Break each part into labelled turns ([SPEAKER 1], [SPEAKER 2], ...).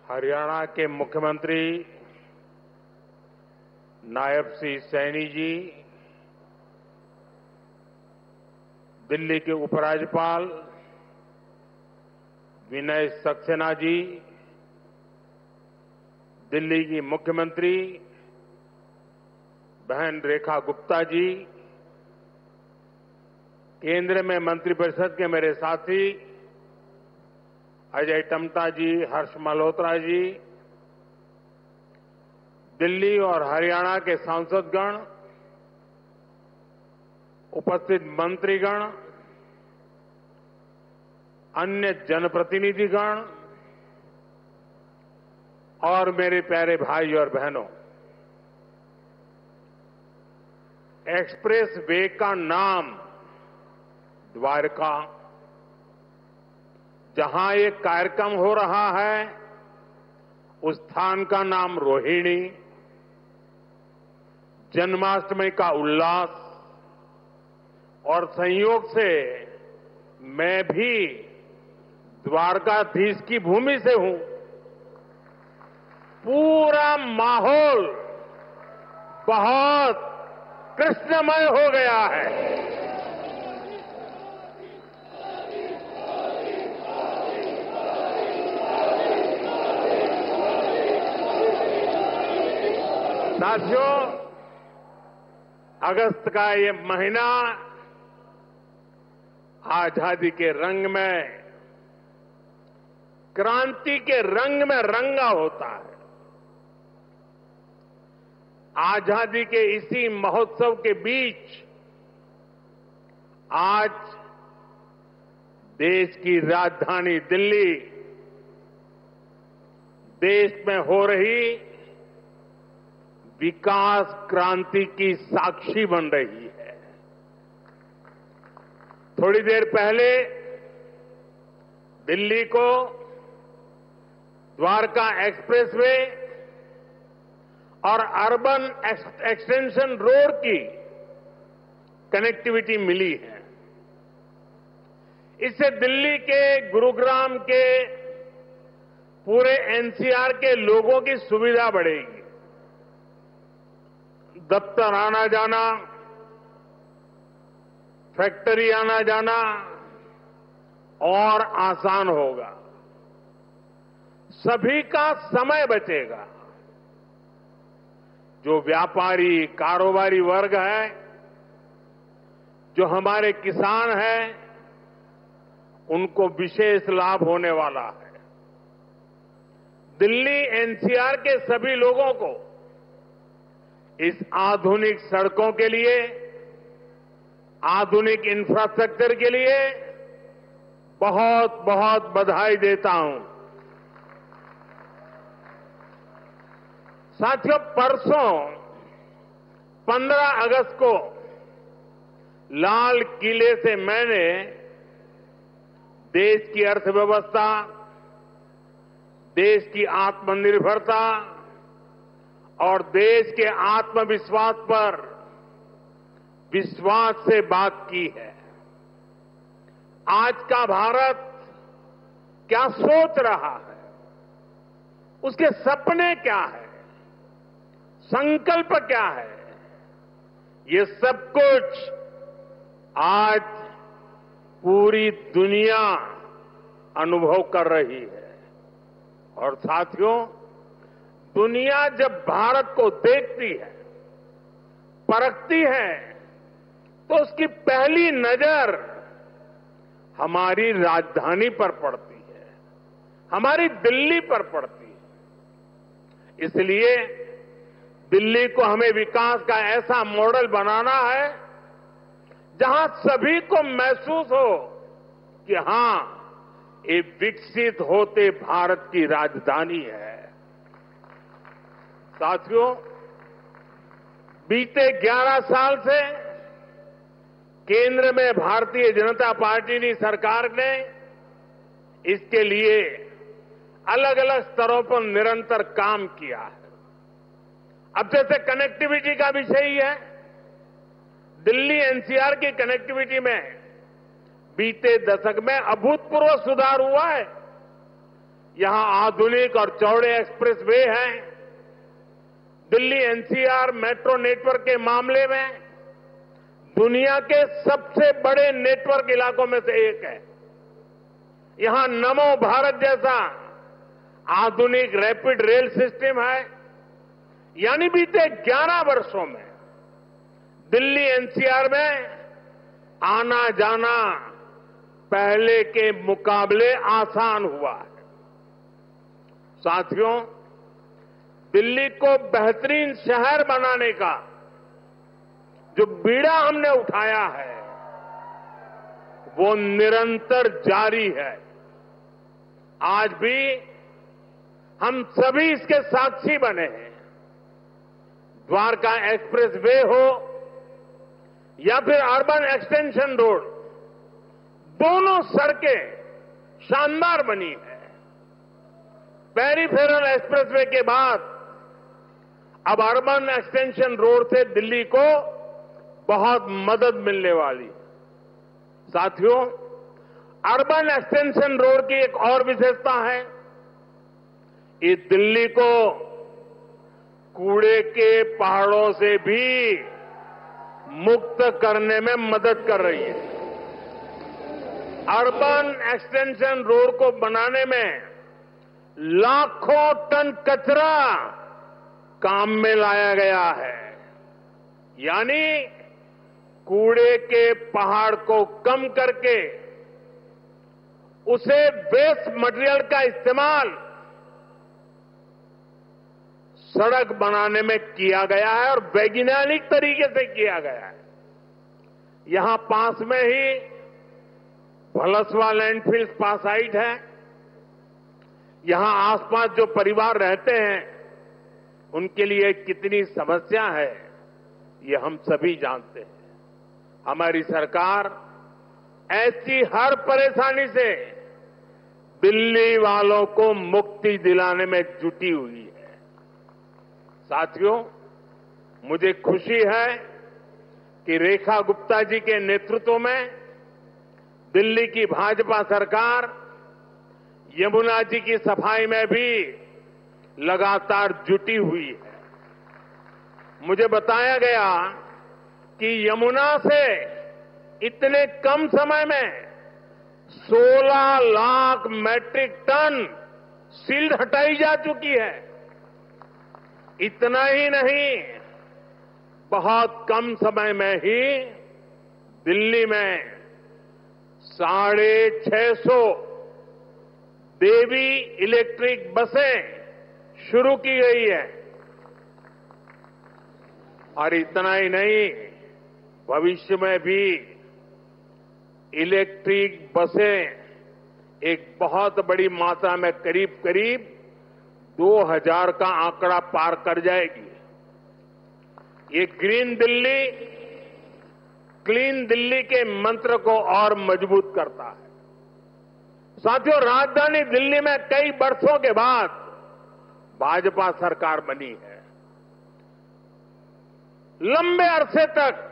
[SPEAKER 1] हरियाणा के मुख्यमंत्री नायब सिंह सैनी जी, दिल्ली के उपराज्यपाल विनय सक्सेना जी, दिल्ली की मुख्यमंत्री बहन रेखा गुप्ता जी, केंद्र में मंत्रिपरिषद के मेरे साथी अजय टम्टा जी, हर्ष मल्होत्रा जी, दिल्ली और हरियाणा के सांसदगण, उपस्थित मंत्रीगण, अन्य जनप्रतिनिधिगण और मेरे प्यारे भाई और बहनों, एक्सप्रेस वे का नाम द्वारका, जहां ये कार्यक्रम हो रहा है उस स्थान का नाम रोहिणी, जन्माष्टमी का उल्लास और संयोग से मैं भी द्वारकाधीश की भूमि से हूं। पूरा माहौल बहुत कृष्णमय हो गया है। साथियों, अगस्त का ये महीना आजादी के रंग में, क्रांति के रंग में रंगा होता है। आजादी के इसी महोत्सव के बीच आज देश की राजधानी दिल्ली देश में हो रही विकास क्रांति की साक्षी बन रही है। थोड़ी देर पहले दिल्ली को द्वारका एक्सप्रेसवे और अर्बन एक्सटेंशन रोड की कनेक्टिविटी मिली है। इससे दिल्ली के, गुरुग्राम के, पूरे एनसीआर के लोगों की सुविधा बढ़ेगी। दफ्तर आना जाना, फैक्ट्री आना जाना और आसान होगा। सभी का समय बचेगा। जो व्यापारी, कारोबारी वर्ग है, जो हमारे किसान हैं, उनको विशेष लाभ होने वाला है। दिल्ली एनसीआर के सभी लोगों को इस आधुनिक सड़कों के लिए, आधुनिक इंफ्रास्ट्रक्चर के लिए बहुत बहुत बधाई देता हूं। साथियों, परसों 15 अगस्त को लाल किले से मैंने देश की अर्थव्यवस्था, देश की आत्मनिर्भरता और देश के आत्मविश्वास पर विश्वास से बात की है। आज का भारत क्या सोच रहा है, उसके सपने क्या है, संकल्प क्या है, ये सब कुछ आज पूरी दुनिया अनुभव कर रही है। और साथियों, दुनिया जब भारत को देखती है, परखती है, तो उसकी पहली नजर हमारी राजधानी पर पड़ती है, हमारी दिल्ली पर पड़ती है। इसलिए दिल्ली को हमें विकास का ऐसा मॉडल बनाना है जहां सभी को महसूस हो कि हां, ये विकसित होते भारत की राजधानी है। साथियों, बीते 11 साल से केंद्र में भारतीय जनता पार्टी की सरकार ने इसके लिए अलग अलग स्तरों पर निरंतर काम किया है। अब जैसे कनेक्टिविटी का विषय ही है, दिल्ली एनसीआर की कनेक्टिविटी में बीते दशक में अभूतपूर्व सुधार हुआ है। यहां आधुनिक और चौड़े एक्सप्रेस वे हैं। दिल्ली एनसीआर मेट्रो नेटवर्क के मामले में दुनिया के सबसे बड़े नेटवर्क इलाकों में से एक है। यहां नमो भारत जैसा आधुनिक रैपिड रेल सिस्टम है। यानी बीते 11 वर्षों में दिल्ली एनसीआर में आना जाना पहले के मुकाबले आसान हुआ है। साथियों, दिल्ली को बेहतरीन शहर बनाने का जो बीड़ा हमने उठाया है वो निरंतर जारी है। आज भी हम सभी इसके साक्षी बने हैं। द्वारका एक्सप्रेस वे हो या फिर अर्बन एक्सटेंशन रोड, दोनों सड़कें शानदार बनी है। पेरिफेरल एक्सप्रेसवे के बाद अब अर्बन एक्सटेंशन रोड से दिल्ली को बहुत मदद मिलने वाली। साथियों, अर्बन एक्सटेंशन रोड की एक और विशेषता है, ये दिल्ली को कूड़े के पहाड़ों से भी मुक्त करने में मदद कर रही है। अर्बन एक्सटेंशन रोड को बनाने में लाखों टन कचरा काम में लाया गया है। यानी कूड़े के पहाड़ को कम करके उसे वेस्ट मटेरियल का इस्तेमाल सड़क बनाने में किया गया है और वैज्ञानिक तरीके से किया गया है। यहां पास में ही भलसवा लैंडफिल स्पा साइट है। यहां आसपास जो परिवार रहते हैं उनके लिए कितनी समस्या है ये हम सभी जानते हैं। हमारी सरकार ऐसी हर परेशानी से दिल्ली वालों को मुक्ति दिलाने में जुटी हुई है। साथियों, मुझे खुशी है कि रेखा गुप्ता जी के नेतृत्व में दिल्ली की भाजपा सरकार यमुना जी की सफाई में भी लगातार जुटी हुई है। मुझे बताया गया कि यमुना से इतने कम समय में 16 लाख मैट्रिक टन सील्ड हटाई जा चुकी है। इतना ही नहीं, बहुत कम समय में ही दिल्ली में 650 देवी इलेक्ट्रिक बसें शुरू की गई है। और इतना ही नहीं, भविष्य में भी इलेक्ट्रिक बसें एक बहुत बड़ी मात्रा में करीब करीब 2000 का आंकड़ा पार कर जाएगी। ये ग्रीन दिल्ली, क्लीन दिल्ली के मंत्र को और मजबूत करता है। साथियों, राजधानी दिल्ली में कई वर्षों के बाद भाजपा सरकार बनी है। लंबे अरसे तक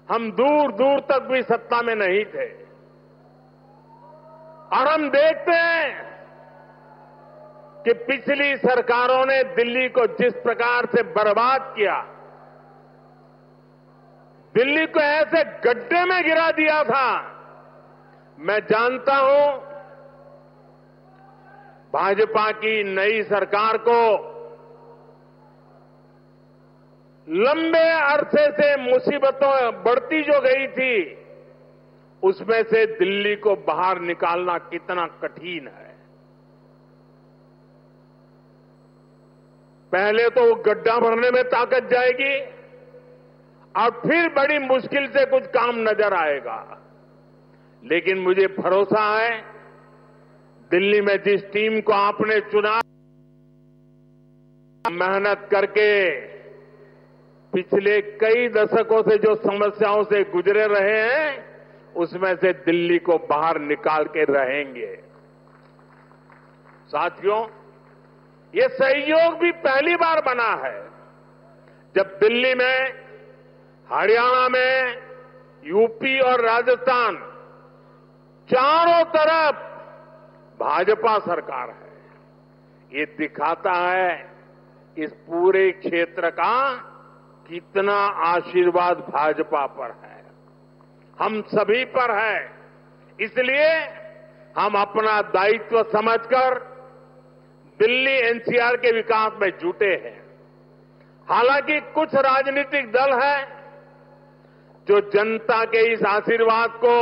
[SPEAKER 1] हम दूर दूर तक भी सत्ता में नहीं थे और हम देखते हैं कि पिछली सरकारों ने दिल्ली को जिस प्रकार से बर्बाद किया, दिल्ली को ऐसे गड्ढे में गिरा दिया था। मैं जानता हूं भाजपा की नई सरकार को लंबे अरसे से मुसीबतों बढ़ती जो गई थी उसमें से दिल्ली को बाहर निकालना कितना कठिन है। पहले तो वो गड्ढा भरने में ताकत जाएगी और फिर बड़ी मुश्किल से कुछ काम नजर आएगा। लेकिन मुझे भरोसा है दिल्ली में जिस टीम को आपने चुना, मेहनत करके पिछले कई दशकों से जो समस्याओं से गुजरे रहे हैं उसमें से दिल्ली को बाहर निकाल के रहेंगे। साथियों, ये सहयोग भी पहली बार बना है जब दिल्ली में, हरियाणा में, यूपी और राजस्थान चारों तरफ भाजपा सरकार है। ये दिखाता है इस पूरे क्षेत्र का कितना आशीर्वाद भाजपा पर है, हम सभी पर है। इसलिए हम अपना दायित्व समझकर दिल्ली एनसीआर के विकास में जुटे हैं। हालांकि कुछ राजनीतिक दल हैं जो जनता के इस आशीर्वाद को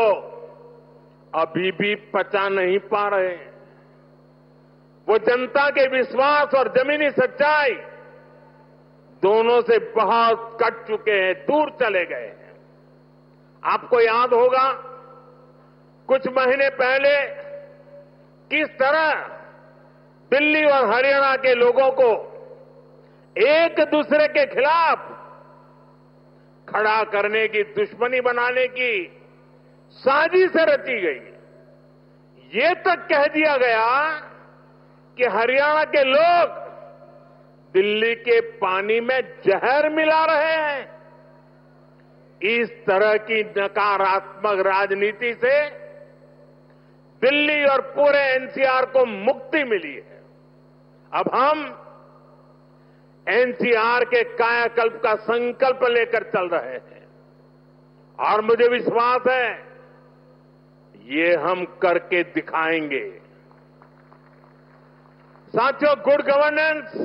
[SPEAKER 1] अभी भी पचा नहीं पा रहे हैं। वो जनता के विश्वास और जमीनी सच्चाई दोनों से बहुत कट चुके हैं, दूर चले गए हैं। आपको याद होगा कुछ महीने पहले किस तरह दिल्ली और हरियाणा के लोगों को एक दूसरे के खिलाफ खड़ा करने की, दुश्मनी बनाने की साजिश रची गई। ये तक कह दिया गया कि हरियाणा के लोग दिल्ली के पानी में जहर मिला रहे हैं। इस तरह की नकारात्मक राजनीति से दिल्ली और पूरे एनसीआर को मुक्ति मिली है। अब हम एनसीआर के कायाकल्प का संकल्प लेकर चल रहे हैं और मुझे विश्वास है ये हम करके दिखाएंगे। साथियों, गुड गवर्नेंस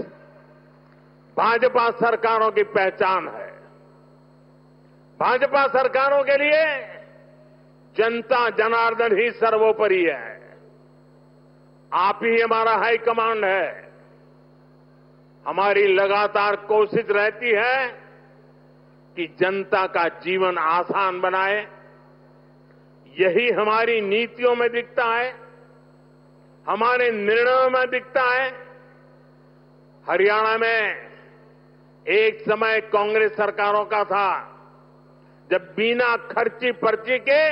[SPEAKER 1] भाजपा सरकारों की पहचान है। भाजपा सरकारों के लिए जनता जनार्दन ही सर्वोपरि है। आप ही हमारा हाई कमांड है। हमारी लगातार कोशिश रहती है कि जनता का जीवन आसान बनाए। यही हमारी नीतियों में दिखता है, हमारे निर्णयों में दिखता है। हरियाणा में एक समय कांग्रेस सरकारों का था जब बिना खर्ची पर्ची के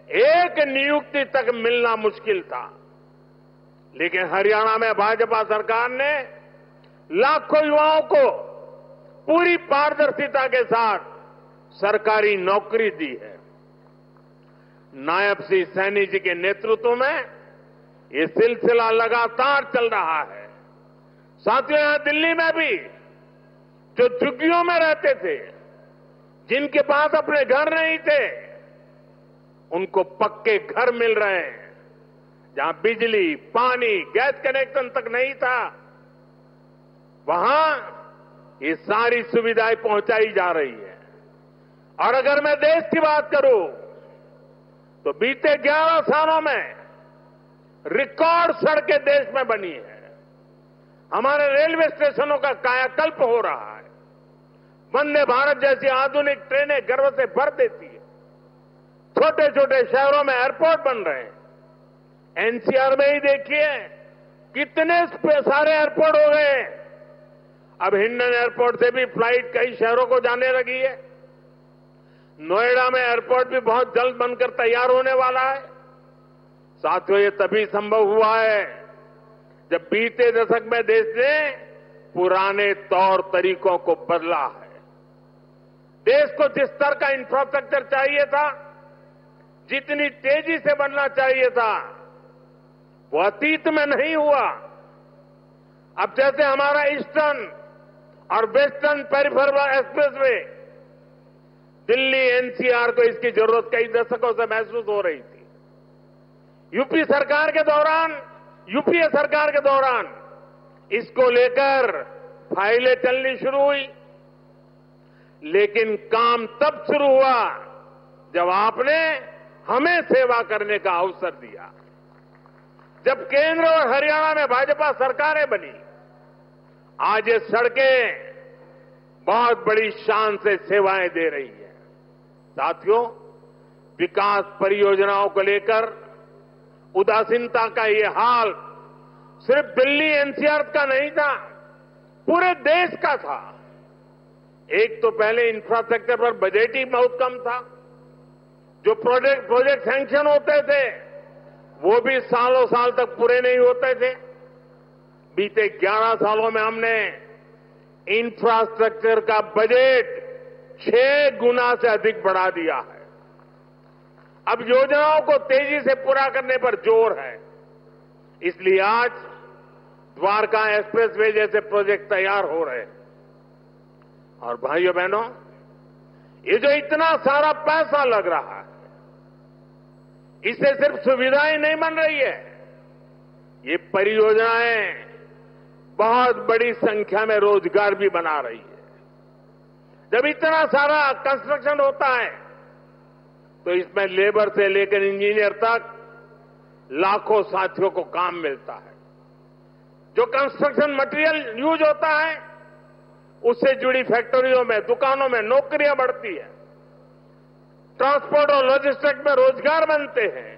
[SPEAKER 1] एक नियुक्ति तक मिलना मुश्किल था, लेकिन हरियाणा में भाजपा सरकार ने लाखों युवाओं को पूरी पारदर्शिता के साथ सरकारी नौकरी दी है। नायब सिंह सैनी जी के नेतृत्व में ये सिलसिला लगातार चल रहा है। साथियों, यहां दिल्ली में भी जो झुग्गियों में रहते थे, जिनके पास अपने घर नहीं थे, उनको पक्के घर मिल रहे हैं। जहां बिजली, पानी, गैस कनेक्शन तक नहीं था, वहां ये सारी सुविधाएं पहुंचाई जा रही है। और अगर मैं देश की बात करूं तो बीते 11 सालों में रिकॉर्ड सड़कें देश में बनी है। हमारे रेलवे स्टेशनों का कायाकल्प हो रहा है। वंदे भारत जैसी आधुनिक ट्रेनें गर्व से भर देती है। छोटे छोटे शहरों में एयरपोर्ट बन रहे हैं। एनसीआर में ही देखिए कितने सारे एयरपोर्ट हो गए। अब हिंडन एयरपोर्ट से भी फ्लाइट कई शहरों को जाने लगी है। नोएडा में एयरपोर्ट भी बहुत जल्द बनकर तैयार होने वाला है। साथियों, ये तभी संभव हुआ है जब बीते दशक में देश ने पुराने तौर तरीकों को बदला है। देश को जिस स्तर का इंफ्रास्ट्रक्चर चाहिए था, जितनी तेजी से बनना चाहिए था, वो अतीत में नहीं हुआ। अब जैसे हमारा ईस्टर्न और western peripheral expressway, Delhi NCR को इसकी जरूरत कई दशकों से महसूस हो रही थी। यूपीए सरकार के दौरान इसको लेकर फाइलें चलनी शुरू हुई, लेकिन काम तब शुरू हुआ जब आपने हमें सेवा करने का अवसर दिया। जब केंद्र और हरियाणा में भाजपा सरकारें बनी, आज ये सड़कें बहुत बड़ी शान से सेवाएं दे रही है। साथियों, विकास परियोजनाओं को लेकर उदासीनता का ये हाल सिर्फ दिल्ली एनसीआर का नहीं था, पूरे देश का था। एक तो पहले इंफ्रास्ट्रक्चर पर बजट ही बहुत कम था। जो प्रोजेक्ट सैंक्शन होते थे वो भी सालों साल तक पूरे नहीं होते थे। बीते 11 सालों में हमने इंफ्रास्ट्रक्चर का बजट 6 गुना से अधिक बढ़ा दिया है। अब योजनाओं को तेजी से पूरा करने पर जोर है। इसलिए आज द्वारका एक्सप्रेसवे जैसे प्रोजेक्ट तैयार हो रहे हैं। और भाइयों बहनों, ये जो इतना सारा पैसा लग रहा है, इससे सिर्फ सुविधाएं नहीं बन रही है, ये परियोजनाएं बहुत बड़ी संख्या में रोजगार भी बना रही है। जब इतना सारा कंस्ट्रक्शन होता है तो इसमें लेबर से लेकर इंजीनियर तक लाखों साथियों को काम मिलता है। जो कंस्ट्रक्शन मटेरियल यूज होता है उससे जुड़ी फैक्ट्रियों में, दुकानों में नौकरियां बढ़ती है, ट्रांसपोर्ट और लॉजिस्टिक्स में रोजगार बनते हैं।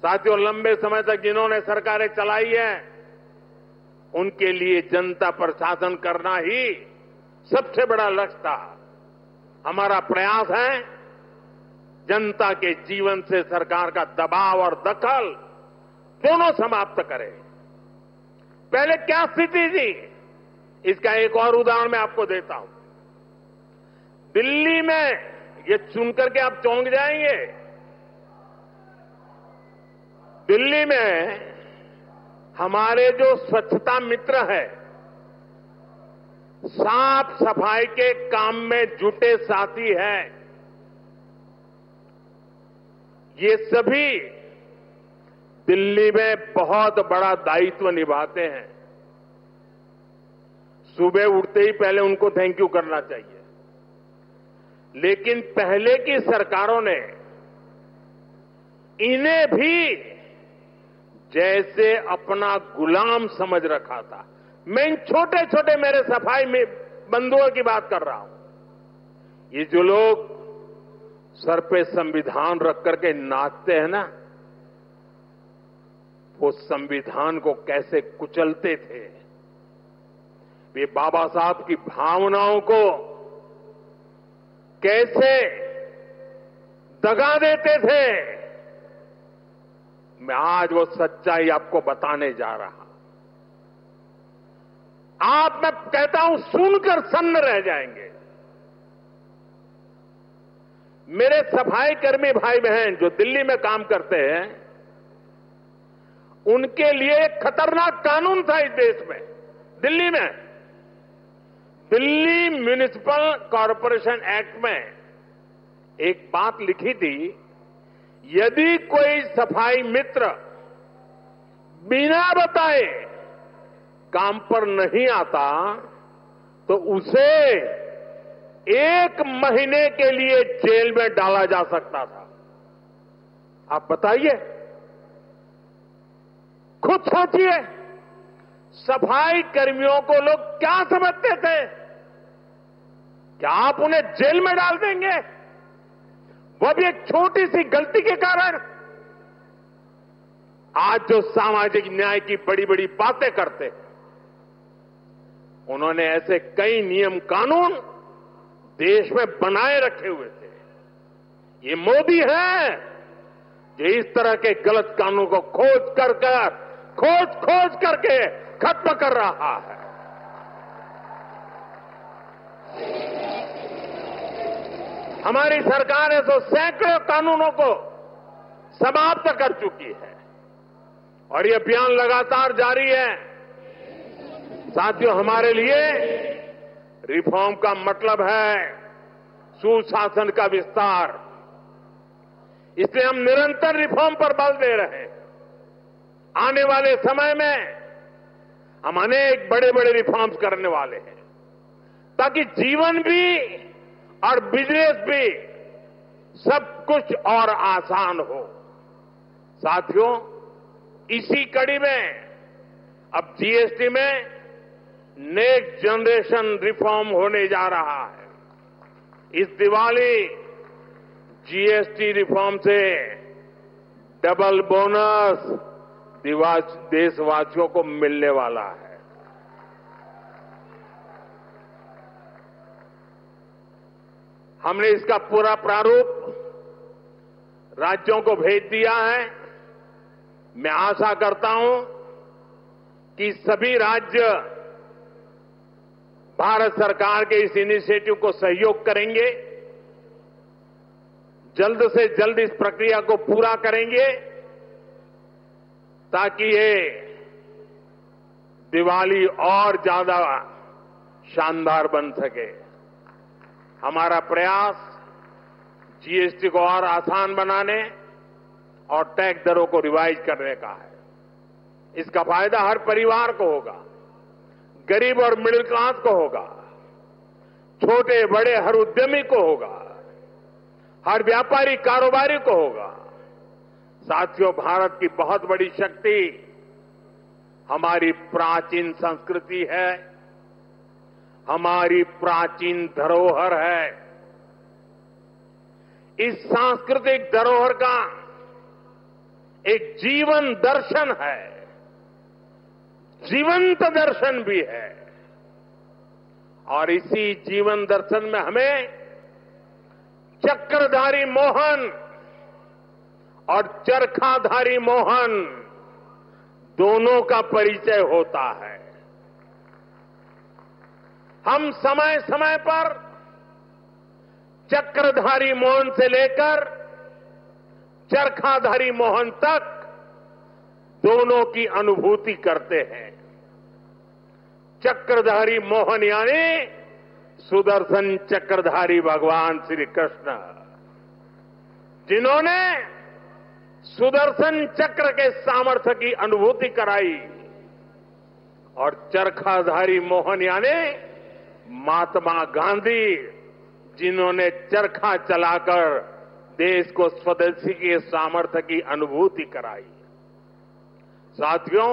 [SPEAKER 1] साथियों, लंबे समय तक जिन्होंने सरकारें चलाई है उनके लिए जनता पर शासन करना ही सबसे बड़ा लक्ष्य था। हमारा प्रयास है जनता के जीवन से सरकार का दबाव और दखल दोनों समाप्त करें। पहले क्या स्थिति थी, इसका एक और उदाहरण मैं आपको देता हूं। दिल्ली में, ये सुनकर के आप चौंक जाएंगे, दिल्ली में हमारे जो स्वच्छता मित्र है, साफ सफाई के काम में जुटे साथी हैं, ये सभी दिल्ली में बहुत बड़ा दायित्व निभाते हैं। सुबह उठते ही पहले उनको थैंक यू करना चाहिए। लेकिन पहले की सरकारों ने इन्हें भी जैसे अपना गुलाम समझ रखा था। मैं इन छोटे छोटे मेरे सफाई में बंधुओं की बात कर रहा हूं। ये जो लोग सर पे संविधान रख करके नाचते हैं ना, वो संविधान को कैसे कुचलते थे, वे बाबा साहब की भावनाओं को कैसे दगा देते थे, मैं आज वो सच्चाई आपको बताने जा रहा। आप, मैं कहता हूं, सुनकर सन्न रह जाएंगे। मेरे सफाई कर्मी भाई बहन जो दिल्ली में काम करते हैं, उनके लिए एक खतरनाक कानून था इस देश में। दिल्ली में दिल्ली म्युनिसिपल कॉरपोरेशन एक्ट में एक बात लिखी थी, यदि कोई सफाई मित्र बिना बताए काम पर नहीं आता तो उसे 1 महीने के लिए जेल में डाला जा सकता था। आप बताइए, खुद सोचिए, सफाई कर्मियों को लोग क्या समझते थे? क्या आप उन्हें जेल में डाल देंगे, वो भी एक छोटी सी गलती के कारण? आज जो सामाजिक न्याय की बड़ी बड़ी बातें करते हैं, उन्होंने ऐसे कई नियम कानून देश में बनाए रखे हुए थे। ये मोदी है जो इस तरह के गलत कानून को खोज करके खत्म कर रहा है। हमारी सरकार है तो सैकड़ों कानूनों को समाप्त कर चुकी है और ये अभियान लगातार जारी है। साथियों, हमारे लिए रिफॉर्म का मतलब है सुशासन का विस्तार। इसलिए हम निरंतर रिफॉर्म पर बल दे रहे हैं। आने वाले समय में हम अनेक बड़े बड़े रिफॉर्म्स करने वाले हैं ताकि जीवन भी और बिजनेस भी सब कुछ और आसान हो। साथियों, इसी कड़ी में अब जीएसटी में नेक्स्ट जनरेशन रिफॉर्म होने जा रहा है। इस दिवाली जीएसटी रिफॉर्म से डबल बोनस देशवासियों को मिलने वाला है। हमने इसका पूरा प्रारूप राज्यों को भेज दिया है। मैं आशा करता हूं कि सभी राज्य भारत सरकार के इस इनिशिएटिव को सहयोग करेंगे, जल्द से जल्द इस प्रक्रिया को पूरा करेंगे ताकि ये दिवाली और ज्यादा शानदार बन सके। हमारा प्रयास जीएसटी को और आसान बनाने और टैक्स दरों को रिवाइज करने का है। इसका फायदा हर परिवार को होगा, गरीब और मिडिल क्लास को होगा, छोटे बड़े हर उद्यमी को होगा, हर व्यापारी कारोबारी को होगा। साथियों, भारत की बहुत बड़ी शक्ति हमारी प्राचीन संस्कृति है, हमारी प्राचीन धरोहर है। इस सांस्कृतिक धरोहर का एक जीवन दर्शन है, जीवंत दर्शन भी है। और इसी जीवन दर्शन में हमें चक्रधारी मोहन और चरखाधारी मोहन दोनों का परिचय होता है। हम समय समय पर चक्रधारी मोहन से लेकर चरखाधारी मोहन तक दोनों की अनुभूति करते हैं। चक्रधारी मोहन यानी सुदर्शन चक्रधारी भगवान श्री कृष्ण, जिन्होंने सुदर्शन चक्र के सामर्थ्य की अनुभूति कराई, और चरखाधारी मोहन यानी महात्मा गांधी, जिन्होंने चरखा चलाकर देश को स्वदेशी के सामर्थ्य की अनुभूति कराई। साथियों,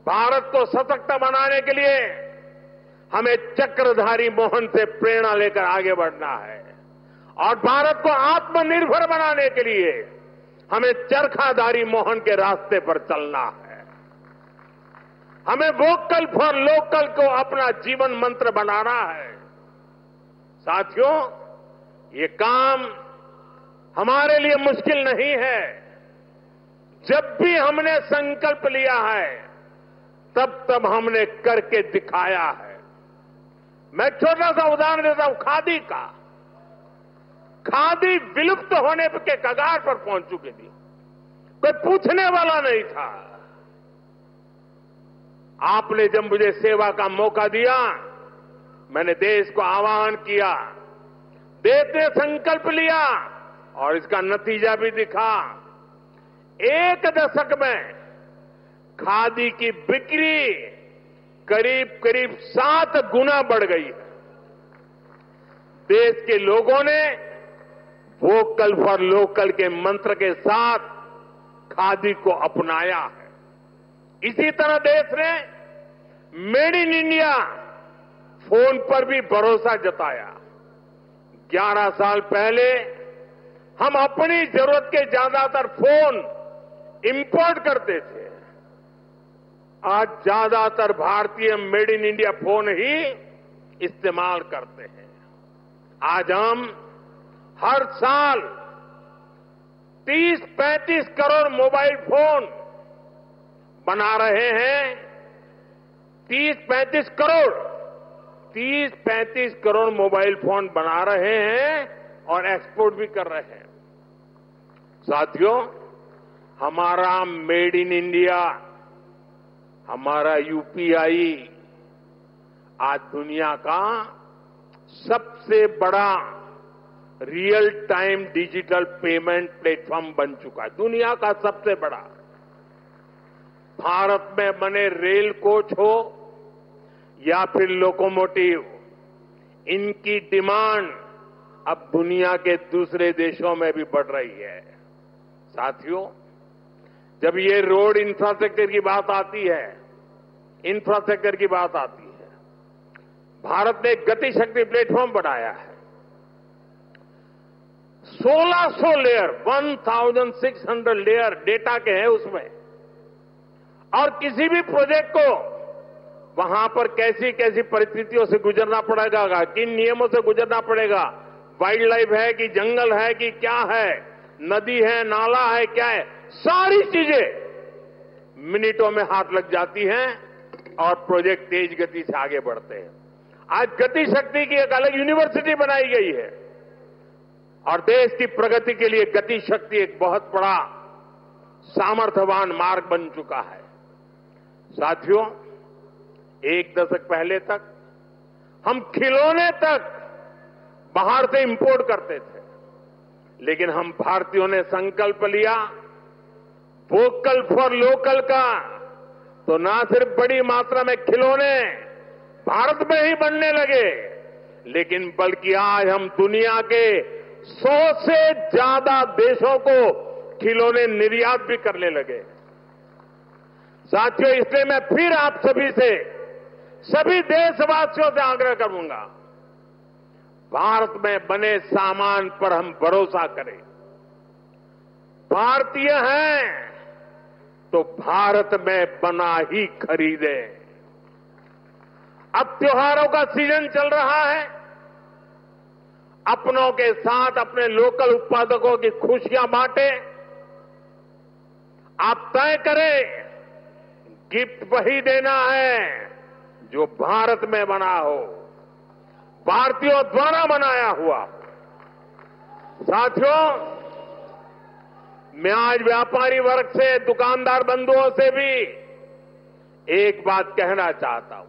[SPEAKER 1] भारत को सशक्त बनाने के लिए हमें चक्रधारी मोहन से प्रेरणा लेकर आगे बढ़ना है, और भारत को आत्मनिर्भर बनाने के लिए हमें चरखाधारी मोहन के रास्ते पर चलना है। हमें वोकल फॉर लोकल को अपना जीवन मंत्र बनाना है। साथियों, ये काम हमारे लिए मुश्किल नहीं है। जब भी हमने संकल्प लिया है, तब तब हमने करके दिखाया है। मैं छोटा सा उदाहरण देता हूं खादी का। खादी विलुप्त होने के कगार पर पहुंच चुकी थी, कोई पूछने वाला नहीं था। आपने जब मुझे सेवा का मौका दिया, मैंने देश को आह्वान किया, देश ने संकल्प लिया, और इसका नतीजा भी दिखा। 1 दशक में खादी की बिक्री करीब करीब 7 गुना बढ़ गई है। देश के लोगों ने वोकल फॉर लोकल के मंत्र के साथ खादी को अपनाया है। इसी तरह देश ने मेड इन इंडिया फोन पर भी भरोसा जताया। 11 साल पहले हम अपनी जरूरत के ज्यादातर फोन इंपोर्ट करते थे। आज ज्यादातर भारतीय मेड इन इंडिया फोन ही इस्तेमाल करते हैं। आज हम हर साल 30-35 करोड़ मोबाइल फोन बना रहे हैं। 30-35 करोड़ मोबाइल फोन बना रहे हैं और एक्सपोर्ट भी कर रहे हैं। साथियों, हमारा मेड इन इंडिया, हमारा यूपीआई आज दुनिया का सबसे बड़ा real time digital payment platform बन चुका है। दुनिया का सबसे बड़ा। भारत में बने रेल कोच हो या फिर लोकोमोटिव, इनकी डिमांड अब दुनिया के दूसरे देशों में भी बढ़ रही है। साथियों, जब ये रोड इंफ्रास्ट्रक्चर की बात आती है, भारत ने गति शक्ति प्लेटफॉर्म बनाया है। 1600 लेयर, 1600 लेयर डेटा के हैं उसमें, और किसी भी प्रोजेक्ट को वहां पर कैसी कैसी परिस्थितियों से गुजरना पड़ेगा, किन नियमों से गुजरना पड़ेगा, वाइल्ड लाइफ है कि जंगल है कि क्या है, नदी है, नाला है, क्या है, सारी चीजें मिनटों में हाथ लग जाती हैं और प्रोजेक्ट तेज गति से आगे बढ़ते हैं। आज गति शक्ति की एक अलग यूनिवर्सिटी बनाई गई है, और देश की प्रगति के लिए गति शक्ति एक बहुत बड़ा सामर्थ्यवान मार्ग बन चुका है। साथियों, एक दशक पहले तक हम खिलौने तक बाहर से इंपोर्ट करते थे, लेकिन हम भारतीयों ने संकल्प लिया वोकल फॉर लोकल का, तो ना सिर्फ बड़ी मात्रा में खिलौने भारत में ही बनने लगे, लेकिन बल्कि आज हम दुनिया के 100 से ज्यादा देशों को खिलौने निर्यात भी करने लगे। साथियों, इसलिए मैं फिर आप सभी से, सभी देशवासियों से आग्रह करूंगा, भारत में बने सामान पर हम भरोसा करें। भारतीय हैं तो भारत में बना ही खरीदें। अब त्योहारों का सीजन चल रहा है, अपनों के साथ अपने लोकल उत्पादकों की खुशियां बांटें। आप तय करें, गिफ्ट वही देना है जो भारत में बना हो, भारतीयों द्वारा बनाया हुआ। साथियों, मैं आज व्यापारी वर्ग से, दुकानदार बंधुओं से भी एक बात कहना चाहता हूं।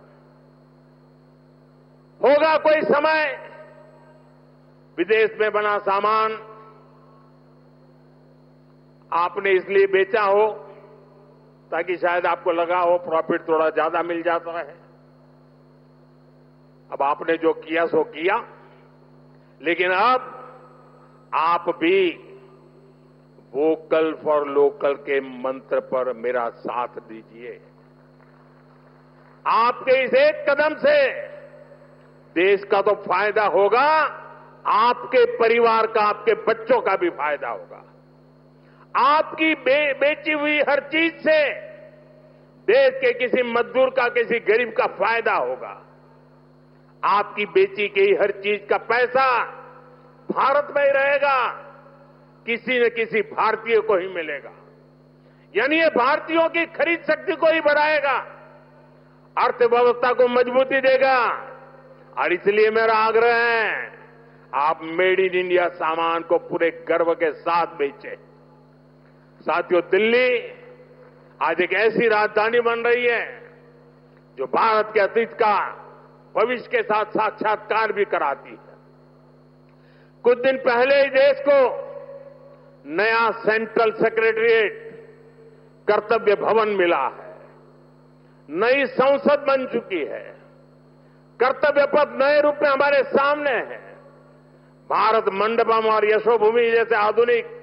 [SPEAKER 1] होगा कोई समय विदेश में बना सामान आपने इसलिए बेचा हो ताकि शायद आपको लगा हो प्रॉफिट थोड़ा ज्यादा मिल जाता है। अब आपने जो किया सो किया, लेकिन अब आप भी वोकल फॉर लोकल के मंत्र पर मेरा साथ दीजिए। आपके इस एक कदम से देश का तो फायदा होगा, आपके परिवार का, आपके बच्चों का भी फायदा होगा। आपकी बेची हुई हर चीज से देश के किसी मजदूर का, किसी गरीब का फायदा होगा। आपकी बेची गई हर चीज का पैसा भारत में ही रहेगा, किसी न किसी भारतीय को ही मिलेगा। यानी ये भारतीयों की खरीद शक्ति को ही बढ़ाएगा, अर्थव्यवस्था को मजबूती देगा। और इसलिए मेरा आग्रह है, आप मेड इन इंडिया सामान को पूरे गर्व के साथ बेचें। साथियों, दिल्ली आज एक ऐसी राजधानी बन रही है जो भारत के अतीत का भविष्य के साथ साक्षात्कार भी कराती है। कुछ दिन पहले ही देश को नया सेंट्रल सेक्रेटरिएट कर्तव्य भवन मिला है, नई संसद बन चुकी है, कर्तव्य पथ नए रूप में हमारे सामने है। भारत मंडपम और यशोभूमि जैसे आधुनिक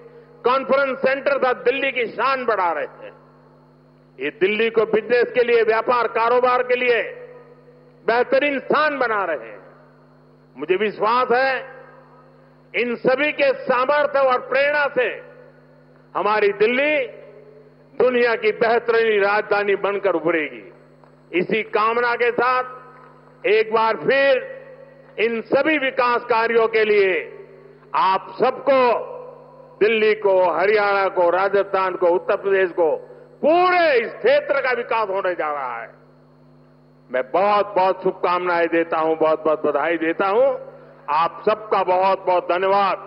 [SPEAKER 1] कॉन्फ्रेंस सेंटर था दिल्ली की शान बढ़ा रहे हैं। ये दिल्ली को बिजनेस के लिए, व्यापार कारोबार के लिए बेहतरीन स्थान बना रहे हैं। मुझे विश्वास है इन सभी के सामर्थ्य और प्रेरणा से हमारी दिल्ली दुनिया की बेहतरीन राजधानी बनकर उभरेगी। इसी कामना के साथ एक बार फिर इन सभी विकास कार्यों के लिए आप सबको, दिल्ली को, हरियाणा को, राजस्थान को, उत्तर प्रदेश को, पूरे इस क्षेत्र का विकास होने जा रहा है। मैं बहुत बहुत शुभकामनाएं देता हूं, बहुत बहुत बधाई देता हूं। आप सबका बहुत बहुत धन्यवाद।